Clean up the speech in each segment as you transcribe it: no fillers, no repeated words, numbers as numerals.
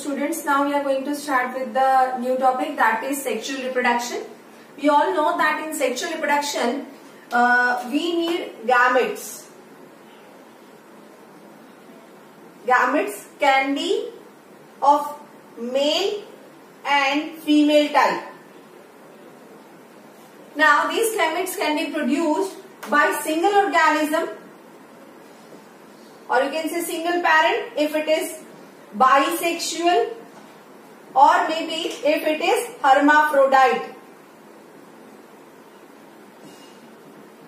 students, now we are going to start with the new topic, that is sexual reproduction. We all know that in sexual reproduction we need gametes. Gametes can be of male and female type. Now these gametes can be produced by single organism, or you can say single parent if it is bisexual, or maybe if it is hermaphrodite.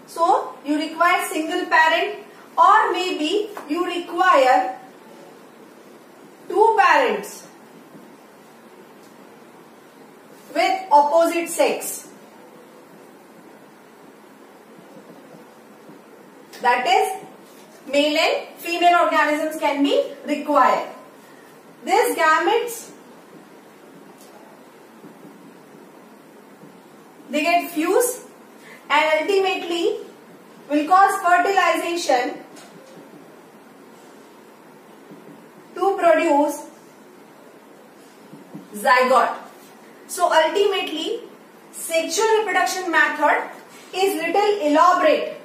So you require single parent, or maybe you require two parents with opposite sex. That is, male and female organisms can be required. These gametes, they get fused and ultimately will cause fertilization to produce zygote. So ultimately, sexual reproduction method is little elaborate,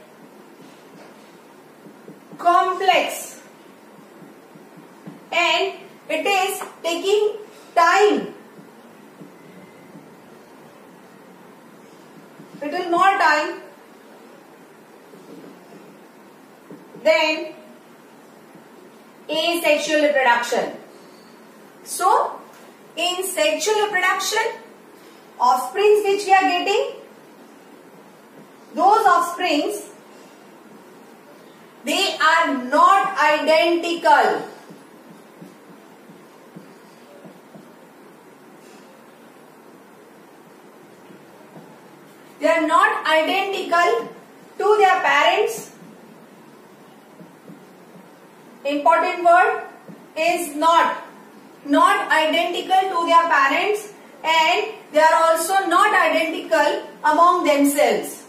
complex, and it is taking time, little more time than asexual reproduction. So, in sexual reproduction, offsprings which we are getting, those offsprings, they are not identical. They are not identical to their parents. Important word is not identical to their parents, and they are also not identical among themselves.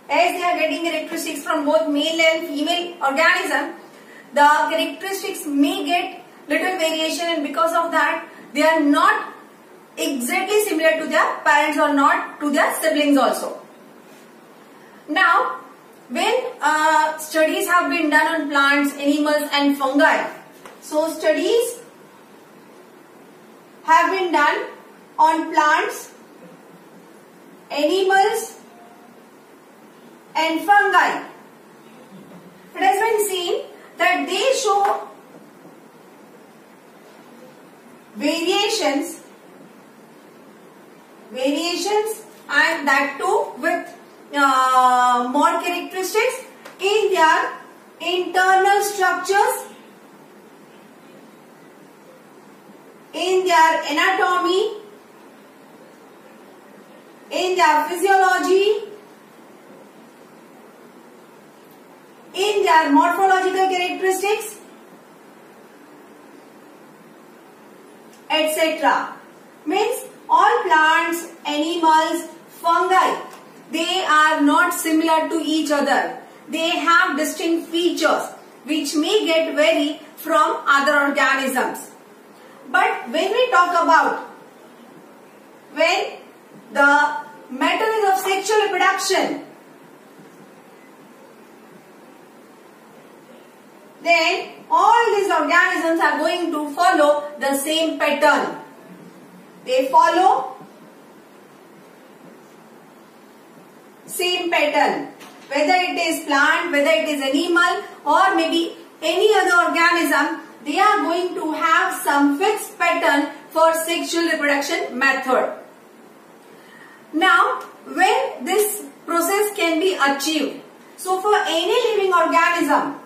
As they are getting characteristics from both male and female organism, the characteristics may get little variation, and because of that they are not exactly similar to their parents or not to their siblings also. Now, when studies have been done on plants, animals and fungi, so studies have been done on plants, animals and fungi. It has been seen that they show variations and that too with more characteristics in their internal structures, in their anatomy, in their physiology, in their morphological characteristics, etc. Means all plants, animals, fungi, they are not similar to each other. They have distinct features which may get vary from other organisms. But when we talk about when the matter is of sexual reproduction, then all these organisms are going to follow the same pattern. They follow same pattern. Whether it is plant, whether it is animal, or maybe any other organism, they are going to have some fixed pattern for sexual reproduction method. Now, when this process can be achieved, so for any living organism,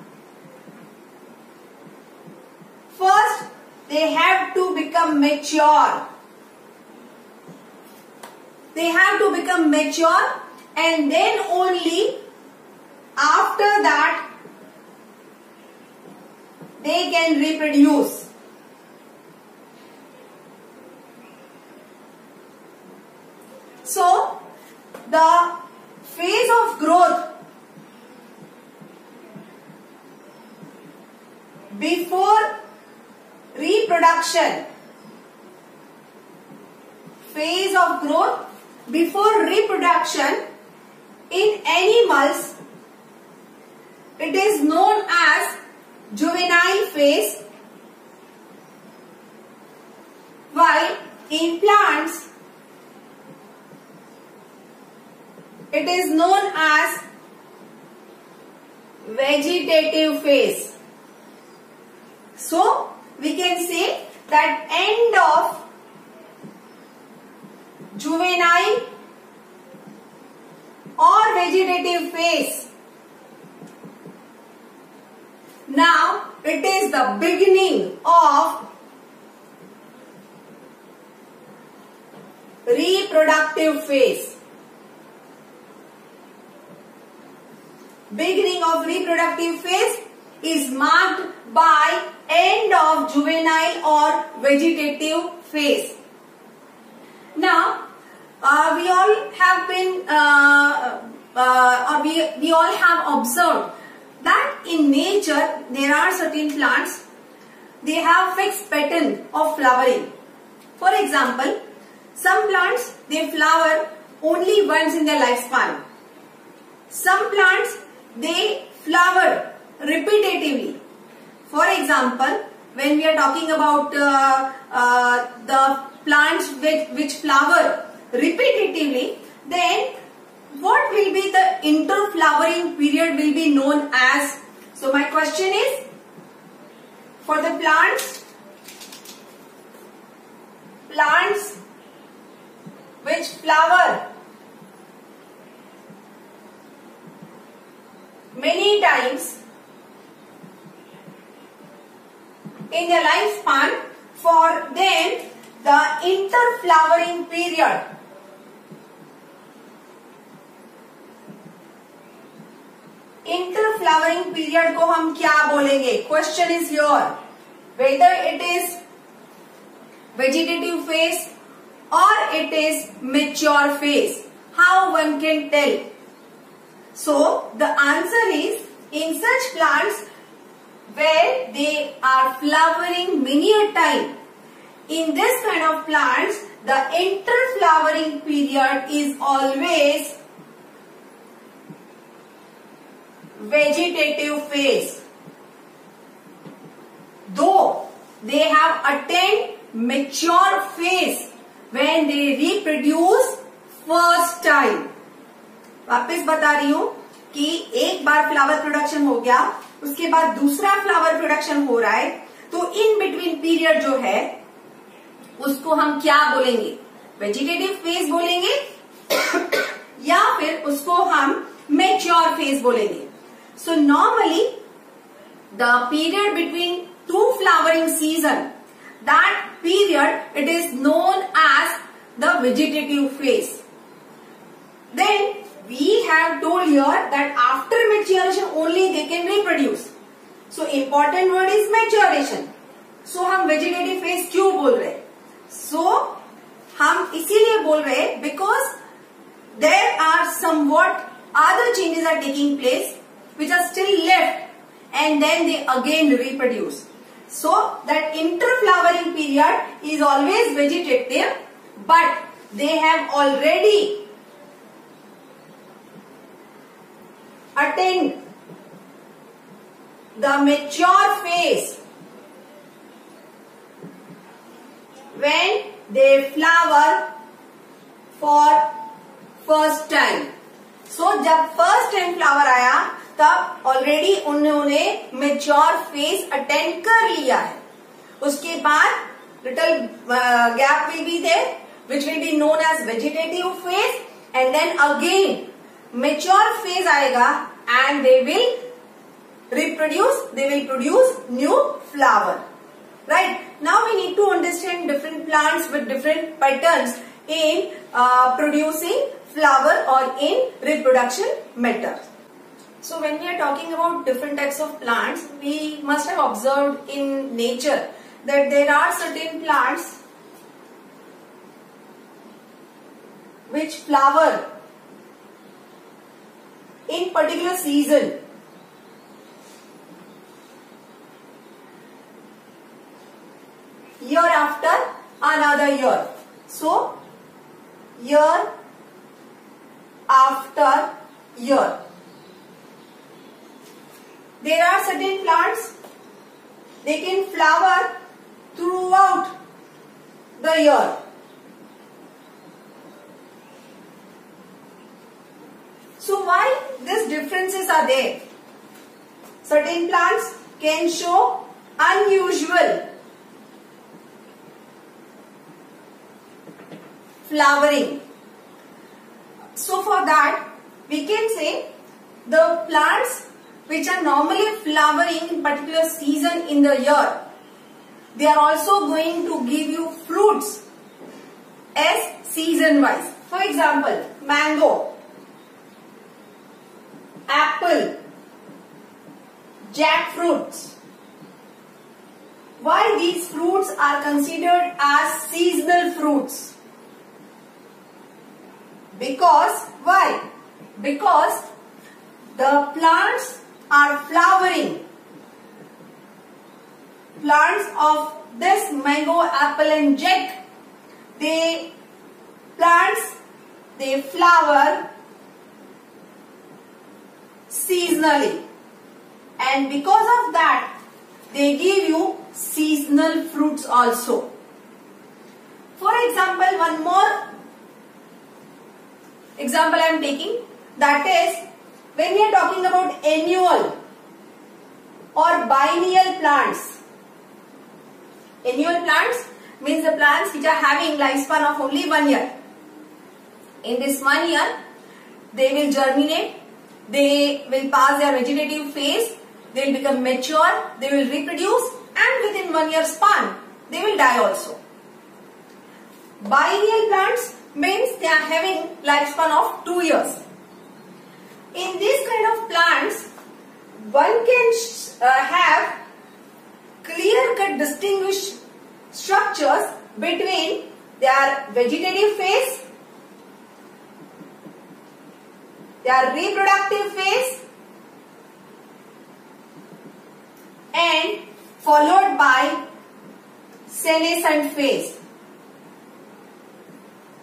first they have to become mature. They have to become mature, and then only after that they can reproduce. So the phase of growth before reproduction, phase of growth before reproduction in animals, it is known as juvenile phase, while in plants it is known as vegetative phase. So we can say that end of juvenile or vegetative phase. Now it is the beginning of reproductive phase. Beginning of reproductive phase is marked by end of juvenile or vegetative phase. Now, we all have been, we all have observed that in nature there are certain plants, they have fixed pattern of flowering. For example, some plants, they flower only once in their lifespan. Some plants, they flower repetitively. For example, when we are talking about the plants which flower repetitively, then what will be the interflowering period will be known as? So my question is, for the plants which flower many times in their lifespan, for them the interflowering period को हम क्या बोलेंगे? Question is here, whether it is vegetative phase or it is mature phase. How one can tell? So the answer is, in such plants where they are flowering many a time, in this kind of plants the interflowering period is always vegetative phase. Though they have attained mature phase when they reproduce first time. वापस बता रही हूं कि एक बार flower production हो गया, उसके बाद दूसरा फ्लावर प्रोडक्शन हो रहा है, तो इन बिटवीन पीरियड जो है उसको हम क्या बोलेंगे? वेजिटेटिव फेज बोलेंगे या फिर उसको हम मैच्योर फेज बोलेंगे. So normally the period between two flowering season, that period it is known as the vegetative phase. Then we have told here that after maturation only they can reproduce. So important word is maturation. So हम vegetative phase क्यों बोल रहे हैं? So हम इसीलिए बोल रहे हैं because there are somewhat other changes are taking place which are still left and then they again reproduce. So that interflowering period is always vegetative, but they have already attained the mature phase when they flower for first time. So जब first time flower आया तब already उन्होंने mature phase attain कर लिया है. उसके बाद little gap will be there which will be known as vegetative phase, and then again mature phase आएगा and they will reproduce, they will produce new flower. Right? Now we need to understand different plants with different patterns in producing flower or in reproduction matter. So when we are talking about different types of plants, we must have observed in nature that there are certain plants which flower in particular season. year after another year. So, year after year. There are certain plants, they can flower throughout the year. So why these differences are there? Certain plants can show unusual flowering. So for that, we can say the plants which are normally flowering in particular season in the year, they are also going to give you fruits as season wise. For example, mango, apple, jackfruits. Why these fruits are considered as seasonal fruits? Because, why? Because the plants are flowering. Plants of this mango, apple and jack, they flower seasonally, and because of that they give you seasonal fruits also. For example, one more example I am taking, that is when we are talking about annual or biennial plants. Annual plants means the plants which are having lifespan of only 1 year. In this 1 year, they will germinate, they will pass their vegetative phase, they will become mature, they will reproduce, and within 1 year span, they will die also. Biennial plants means they are having lifespan of 2 years. In this kind of plants, one can have clear-cut distinguished structures between their vegetative phase, their reproductive phase, and followed by senescent phase.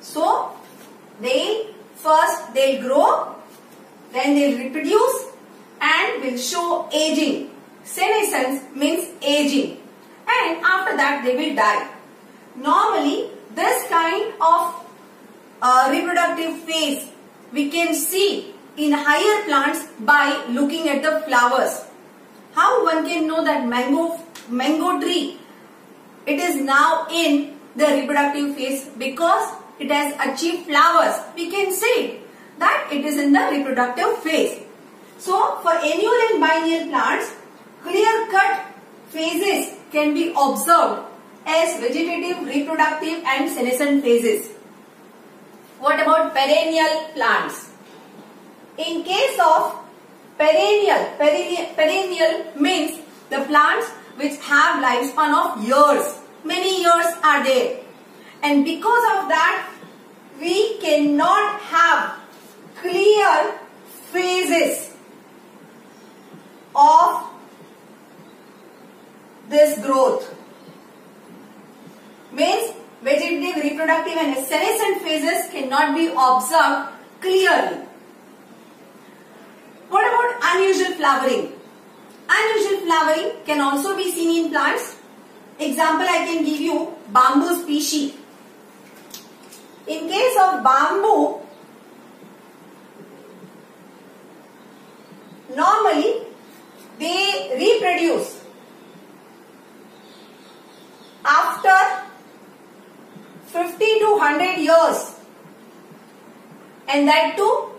So, they'll grow, then they'll reproduce and will show aging. Senescence means aging, and after that they will die. Normally, this kind of reproductive phase we can see in higher plants by looking at the flowers. How one can know that mango tree, it is now in the reproductive phase? Because it has achieved flowers. We can say that it is in the reproductive phase. So, for annual and biennial plants, clear-cut phases can be observed as vegetative, reproductive and senescent phases. What about perennial plants? In case of perennial means the plants which have lifespan of years. Many years are there. And because of that, we cannot have clear phases of this growth. Means vegetative, reproductive and senescent phases cannot be observed clearly. What about unusual flowering? Unusual flowering can also be seen in plants. Example I can give you, bamboo species. In case of bamboo, normally they reproduce after 50 to 100 years, and that too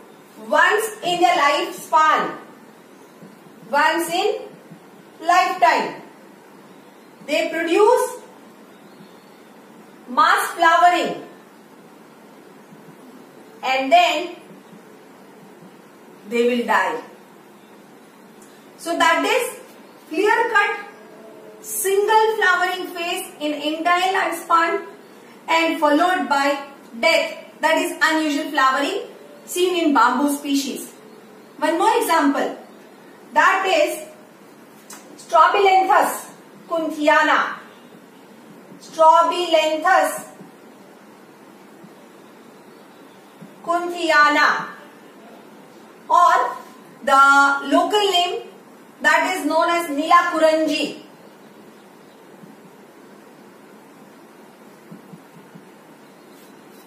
once in their lifespan, once in lifetime. They produce mass flowering, and then they will die. So that is clear-cut single flowering phase in entire lifespan and followed by death. That is unusual flowering seen in bamboo species. One more example, that is Strobilanthes kunthiana. Strobilenthus kunthiana, or the local name that is known as Neelakuranji.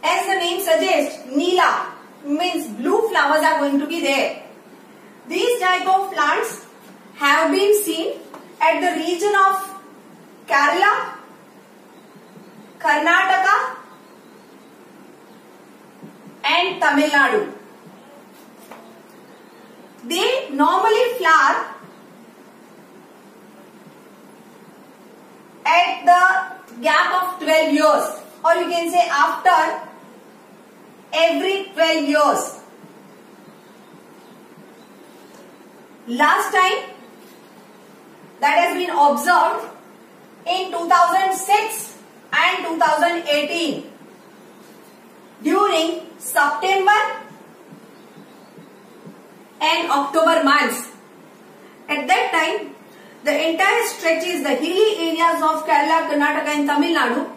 As the name suggests, Neela means blue flowers are going to be there. These type of plants have been seen at the region of Kerala, Karnataka and Tamil Nadu. They normally flower at the gap of 12 years, or you can say after every 12 years. Last time that has been observed in 2006 and 2018 during September and October months. At that time, the entire stretches, the hilly areas of Kerala, Karnataka and Tamil Nadu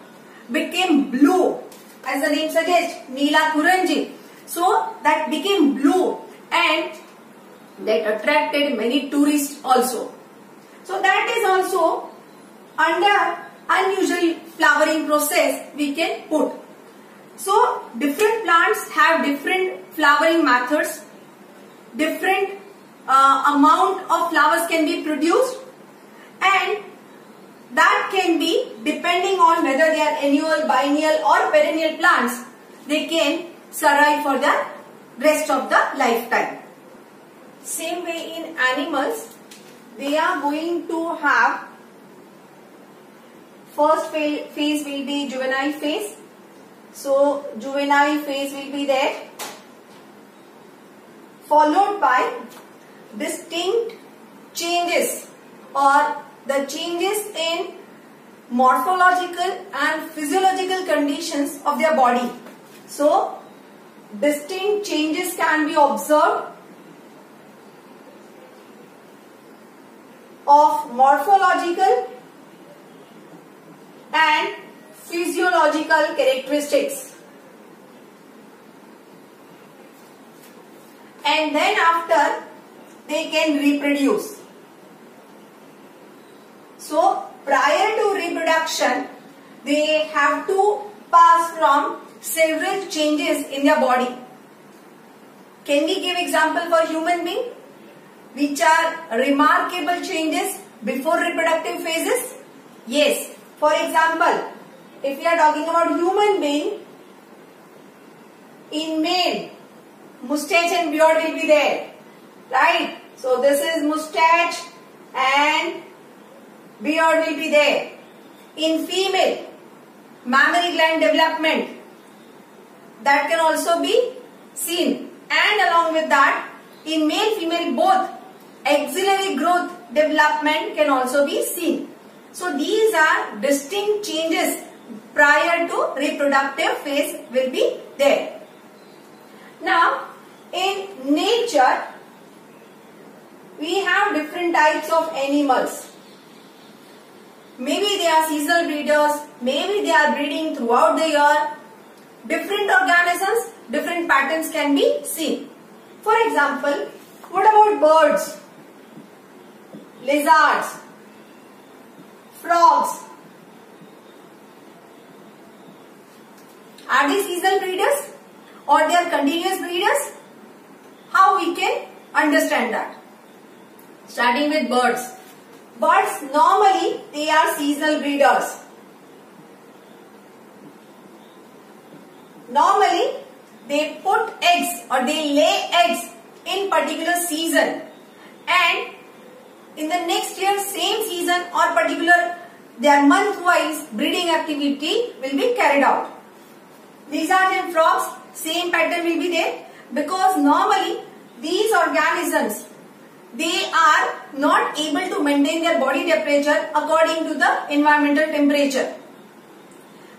became blue, as the name suggests, Neelakuranji. So that became blue and that attracted many tourists also. So that is also under unusual flowering process we can put. So different plants have different flowering methods, different amount of flowers can be produced, and that can be depending on whether they are annual, biennial or perennial plants. They can survive for the rest of the lifetime. Same way in animals, they are going to have first phase will be juvenile phase. So juvenile phase will be there, followed by distinct changes or the changes in morphological and physiological conditions of their body. So distinct changes can be observed of morphological and physiological characteristics, and then after they can reproduce. So prior to reproduction, they have to pass from several changes in their body. Can we give example for human being which are remarkable changes before reproductive phases? Yes. For example, if we are talking about human being, in male, mustache and beard will be there, right? So this is mustache and beard will be there. In female, mammary gland development, that can also be seen, and along with that, in male female both, axillary growth development can also be seen. So these are distinct changes prior to reproductive phase will be there. Now in nature, we have different types of animals. Maybe they are seasonal breeders, maybe they are breeding throughout the year. Different organisms, different patterns can be seen. For example, what about birds, lizards, frogs? Are they seasonal breeders or they are continuous breeders? How we can understand that? Starting with birds. Birds normally they are seasonal breeders. Normally they put eggs or they lay eggs in particular season, and in the next year same season or particular their month wise breeding activity will be carried out. Lizards and frogs, same pattern will be there, because normally these organisms they are not able to maintain their body temperature according to the environmental temperature.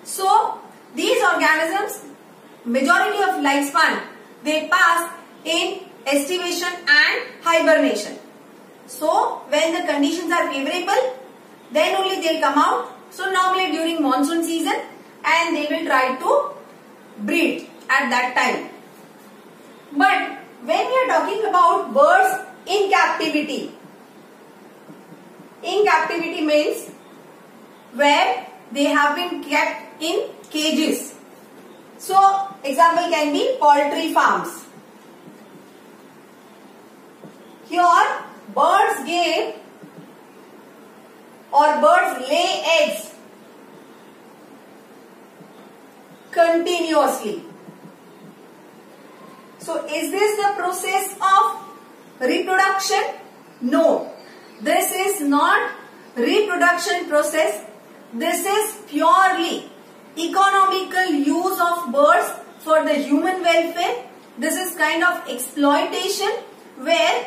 So these organisms, majority of lifespan, they pass in estivation and hibernation. So when the conditions are favorable, then only they come out So normally during monsoon season, and they will try to breed at that time. But when we are talking about birds in captivity means where they have been kept in cages. So example can be poultry farms. Here birds give or birds lay eggs continuously. So is this the process of reproduction? No. This is not reproduction process. This is purely economical use of birds for the human welfare. This is kind of exploitation where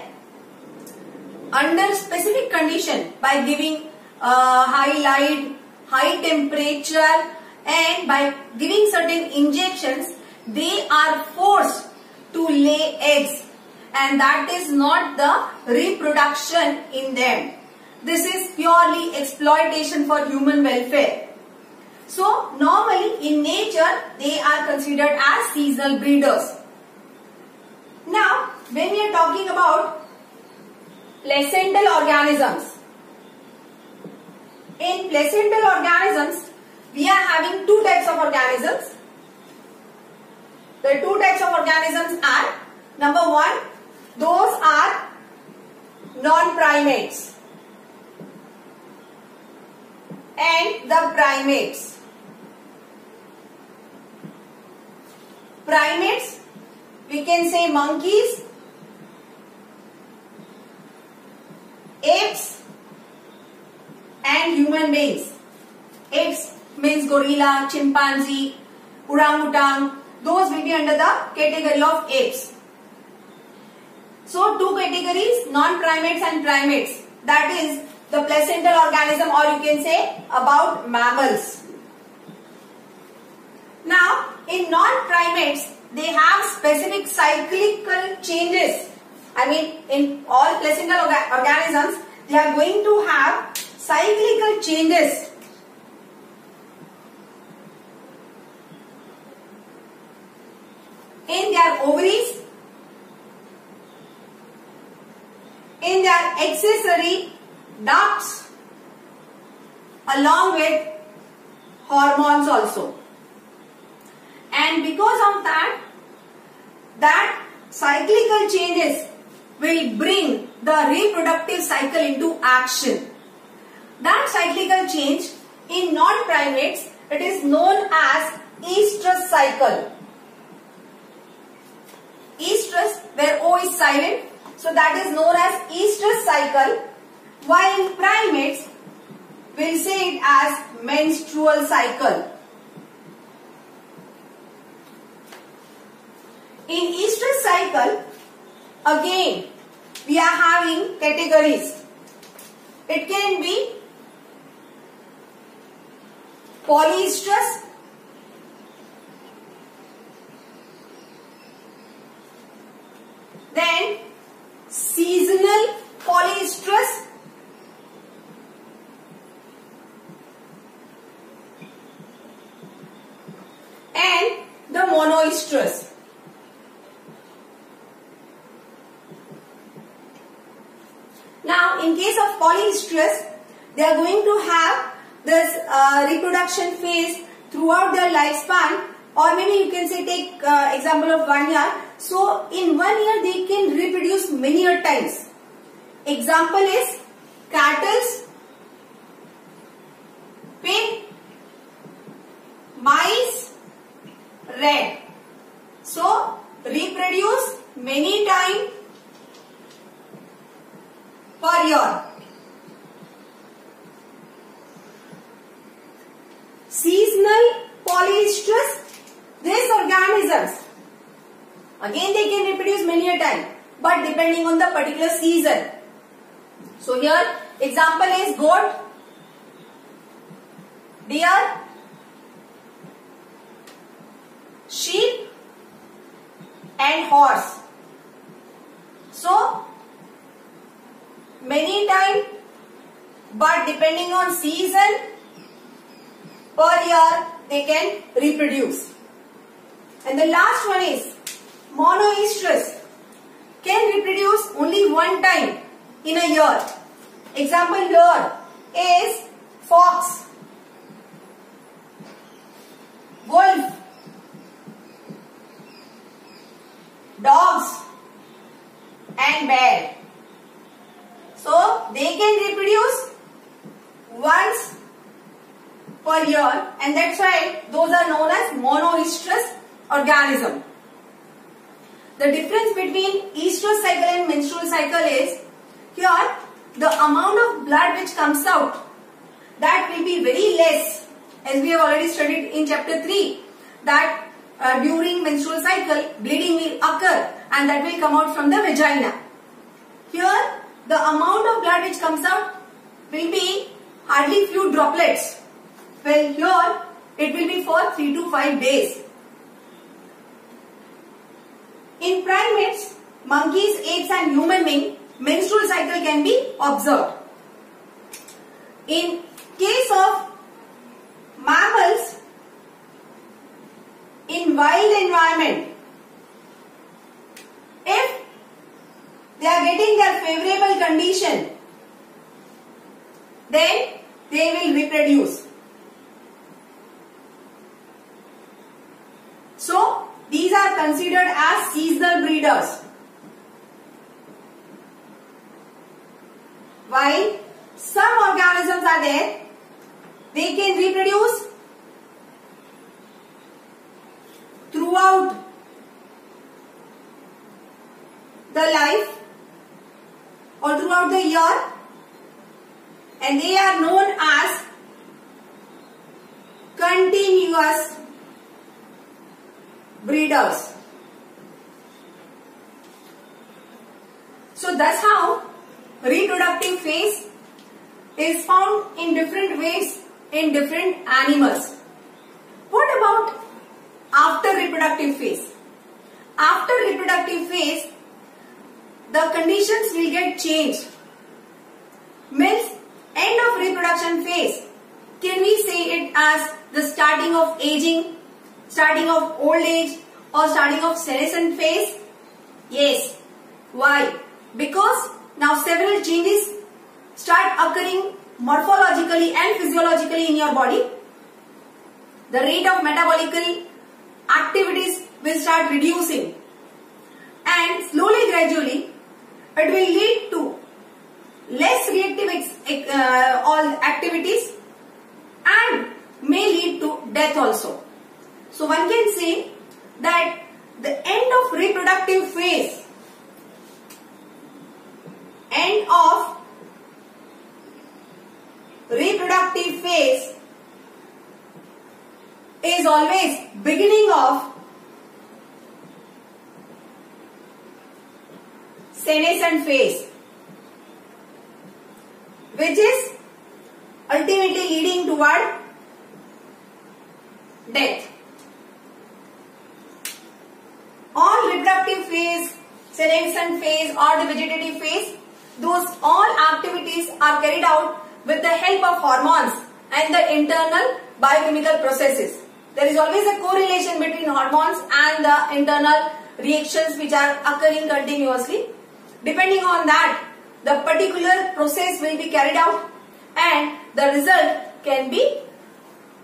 under specific condition by giving high light, high temperature and by giving certain injections, they are forced to lay eggs, and that is not the reproduction in them. This is purely exploitation for human welfare. So normally in nature they are considered as seasonal breeders. Now when we are talking about placental organisms, in placental organisms we are having two types of organisms. The two types of organisms are, number one, those are non-primates and the primates. Primates, we can say monkeys, apes and human beings. Apes means gorilla, chimpanzee, orangutan. Those will be under the category of apes. So two categories, non-primates and primates. That is the placental organism, or you can say about mammals. Now in non-primates they have specific cyclical changes. I mean in all placental organisms they are going to have cyclical changes. In their ovaries, in their accessory ducts, along with hormones also. And because of that cyclical changes will bring the reproductive cycle into action. That cyclical change in non-primates, it is known as estrus cycle. Estrus, where O is silent, so that is known as estrus cycle, while in primates we will say it as menstrual cycle. In estrus cycle, again we are having categories. It can be polyestrus, then seasonal polyestrus, and the monoestrus. Now in case of polyestrus, they are going to have this reproduction phase throughout their lifespan, or maybe you can say take example of 1 year. So in 1 year they can reproduce many times. Example is cattle, pig, mice, rat. So reproduce many times per year. Seasonal polyestrus, these organisms, again they can reproduce many a time, but depending on the particular season. So here example is goat, deer, sheep and horse. So many time, but depending on season per year they can reproduce. And the last one is monoestrus, can reproduce only one time in a year. Example here is fox, wolf, dogs and bear. So they can reproduce once per year, and that's why those are known as monoestrus organism. The difference between estrous cycle and menstrual cycle is, here the amount of blood which comes out, that will be very less, as we have already studied in chapter 3, that during menstrual cycle bleeding will occur and that will come out from the vagina. Here the amount of blood which comes out will be hardly few droplets. Well, here it will be for 3 to 5 days. In primates, monkeys, apes and human being, menstrual cycle can be observed. In case of mammals, in wild environment, if they are getting their favorable condition, then they will reproduce. So these are considered as seasonal breeders. While some organisms are there, they can reproduce throughout the life or throughout the year, and they are known as continuous breeders. So that's how reproductive phase is found in different ways in different animals. What about after reproductive phase? After reproductive phase, the conditions will get changed. Means end of reproduction phase. Can we say it as the starting of aging, starting of old age, or starting of senescent phase? Yes. Why? Because now several changes start occurring morphologically and physiologically in your body. The rate of metabolical activities will start reducing, and slowly, gradually, it will lead to less reactive all activities and may lead to death also. So one can say that the end of reproductive phase, is always beginning of senescent phase, which is ultimately leading toward death. All reproductive phase, senescent phase or the vegetative phase, those all activities are carried out with the help of hormones and the internal biochemical processes. There is always a correlation between hormones and the internal reactions which are occurring continuously. Depending on that, the particular process will be carried out and the result can be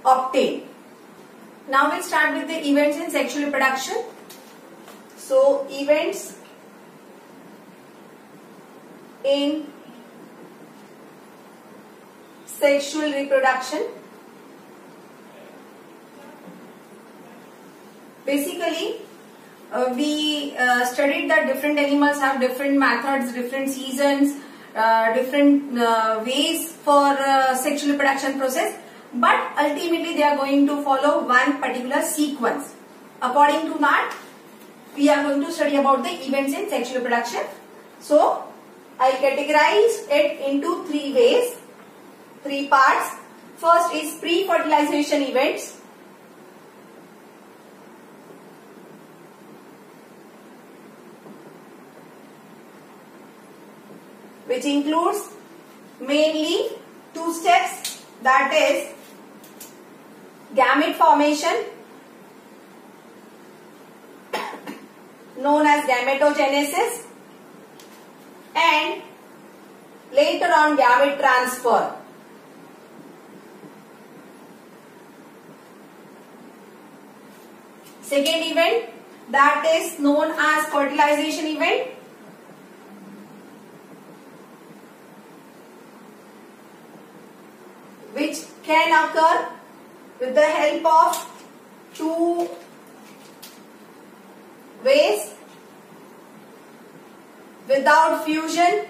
obtained. Now we'll start with the events in sexual reproduction. So, events in sexual reproduction. Basically, we studied that different animals have different methods, different seasons, different ways for sexual reproduction process, but ultimately they are going to follow one particular sequence. According to that, we are going to study about the events in sexual reproduction. So, I'll categorize it into 3 ways, 3 parts. First is pre-fertilization events. Which includes mainly 2 steps, that is gamete formation known as gametogenesis, and later on gamete transfer. Second event, that is known as fertilization event. Which can occur with the help of two ways: without fusion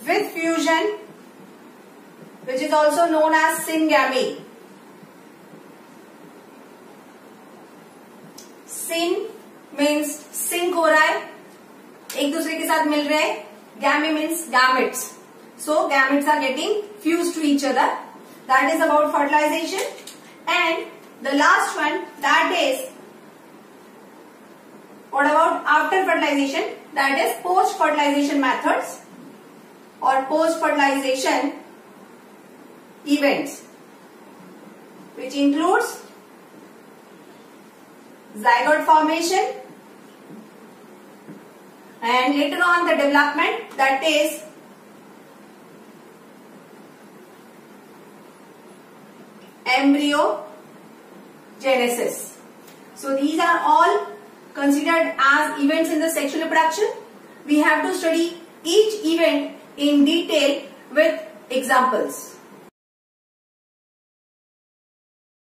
with fusion, which is also known as syngamy. Syn means sync हो रहा है, एक दूसरे के साथ मिल रहे हैं. Gamy means gametes. So gametes are getting fused to each other. That is about fertilization. And the last one, that is, what about after fertilization? That is post fertilization methods or post fertilization events, which includes zygote formation and later on the development, that is embryogenesis. So these are all considered as events in the sexual reproduction. We have to study each event in detail with examples.